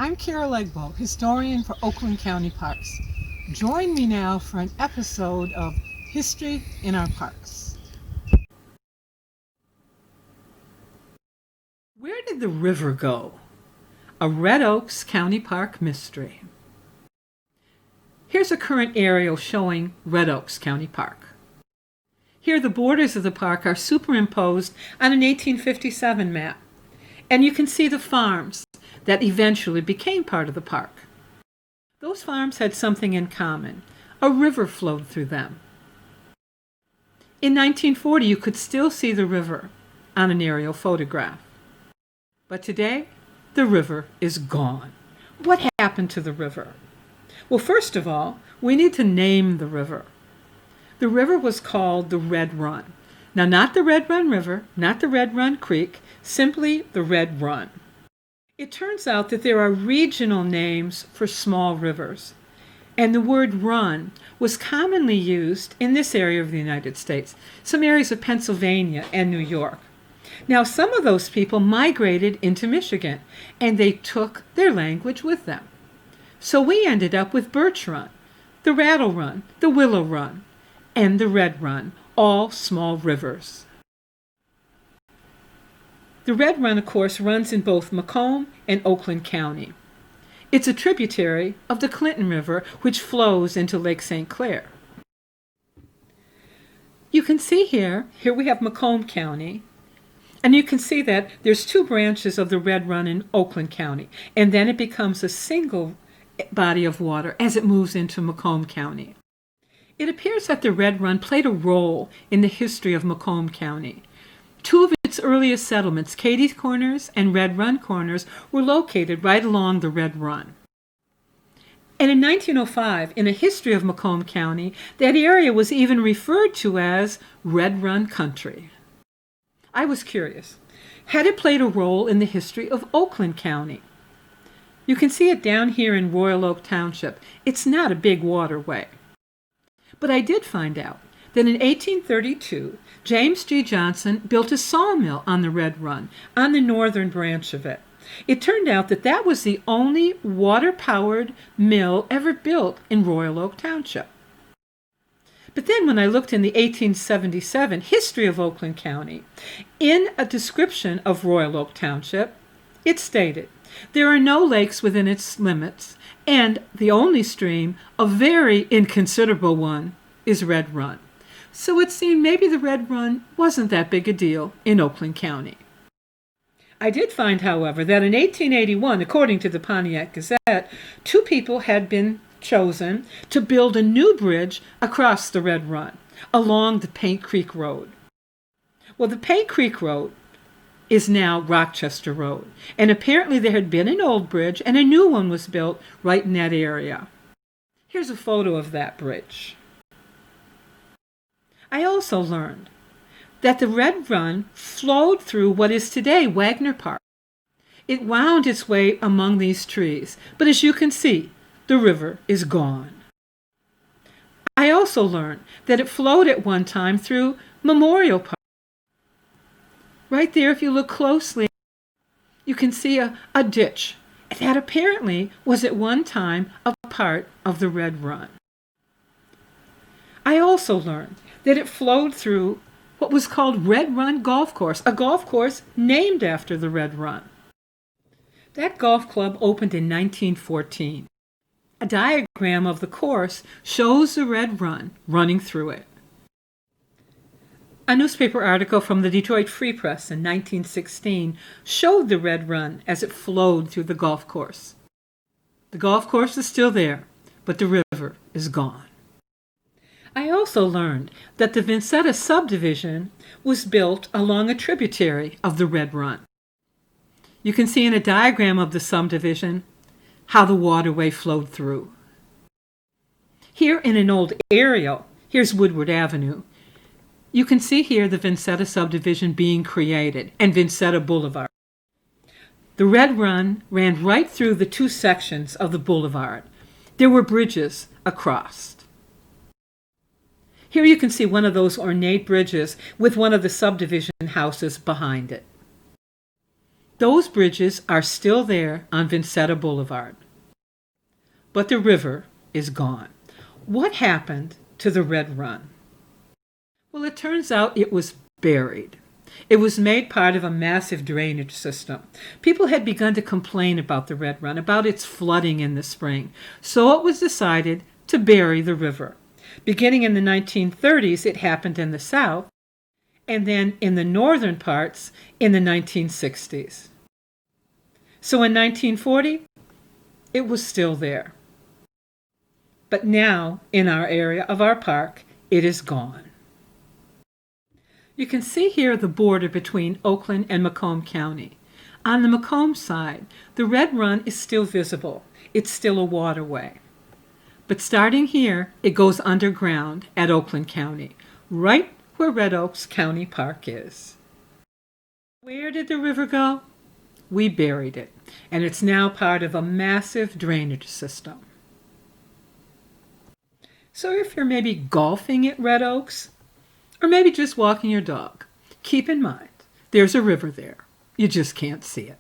I'm Carol Bacak-Egbo, historian for Oakland County Parks. Join me now for an episode of History in Our Parks. Where did the river go? A Red Oaks County Park mystery. Here's a current aerial showing Red Oaks County Park. Here the borders of the park are superimposed on an 1857 map, and you can see the farms that eventually became part of the park. Those farms had something in common. A river flowed through them. In 1940, you could still see the river on an aerial photograph. But today, the river is gone. What happened to the river? Well, first of all, we need to name the river. The river was called the Red Run. Now, not the Red Run River, not the Red Run Creek, simply the Red Run. It turns out that there are regional names for small rivers, and the word run was commonly used in this area of the United States, some areas of Pennsylvania and New York. Now, some of those people migrated into Michigan, and they took their language with them. So we ended up with Birch Run, the Rattle Run, the Willow Run, and the Red Run, all small rivers. The Red Run, of course, runs in both Macomb and Oakland County. It's a tributary of the Clinton River, which flows into Lake St. Clair. You can see here we have Macomb County, and you can see that there's two branches of the Red Run in Oakland County, and then it becomes a single body of water as it moves into Macomb County. It appears that the Red Run played a role in the history of Macomb County. Two of its earliest settlements, Katie's Corners and Red Run Corners, were located right along the Red Run. And in 1905, in a history of Macomb County, that area was even referred to as Red Run Country. I was curious. Had it played a role in the history of Oakland County? You can see it down here in Royal Oak Township. It's not a big waterway. But I did find out that in 1832, James G. Johnson built a sawmill on the Red Run, on the northern branch of it. It turned out that that was the only water-powered mill ever built in Royal Oak Township. But then when I looked in the 1877 History of Oakland County, in a description of Royal Oak Township, it stated, "There are no lakes within its limits, and the only stream, a very inconsiderable one, is Red Run." So it seemed maybe the Red Run wasn't that big a deal in Oakland County. I did find, however, that in 1881, according to the Pontiac Gazette, two people had been chosen to build a new bridge across the Red Run, along the Paint Creek Road. Well, the Paint Creek Road is now Rochester Road, and apparently there had been an old bridge and a new one was built right in that area. Here's a photo of that bridge. I also learned that the Red Run flowed through what is today Wagner Park. It wound its way among these trees, but as you can see, the river is gone. I also learned that it flowed at one time through Memorial Park. Right there, if you look closely, you can see a ditch that apparently was at one time a part of the Red Run. I also learned that it flowed through what was called Red Run Golf Course, a golf course named after the Red Run. That golf club opened in 1914. A diagram of the course shows the Red Run running through it. A newspaper article from the Detroit Free Press in 1916 showed the Red Run as it flowed through the golf course. The golf course is still there, but the river is gone. I also learned that the Vincetta subdivision was built along a tributary of the Red Run. You can see in a diagram of the subdivision how the waterway flowed through. Here in an old aerial, here's Woodward Avenue, you can see here the Vincetta subdivision being created and Vincetta Boulevard. The Red Run ran right through the two sections of the boulevard. There were bridges across. Here you can see one of those ornate bridges with one of the subdivision houses behind it. Those bridges are still there on Vincetta Boulevard. But the river is gone. What happened to the Red Run? Well, it turns out it was buried. It was made part of a massive drainage system. People had begun to complain about the Red Run, about its flooding in the spring. So it was decided to bury the river. Beginning in the 1930s, it happened in the south, and then in the northern parts in the 1960s. So in 1940, it was still there. But now, in our area of our park, it is gone. You can see here the border between Oakland and Macomb County. On the Macomb side, the Red Run is still visible. It's still a waterway. But starting here, it goes underground at Oakland County, right where Red Oaks County Park is. Where did the river go? We buried it, and it's now part of a massive drainage system. So if you're maybe golfing at Red Oaks, or maybe just walking your dog, keep in mind, there's a river there. You just can't see it.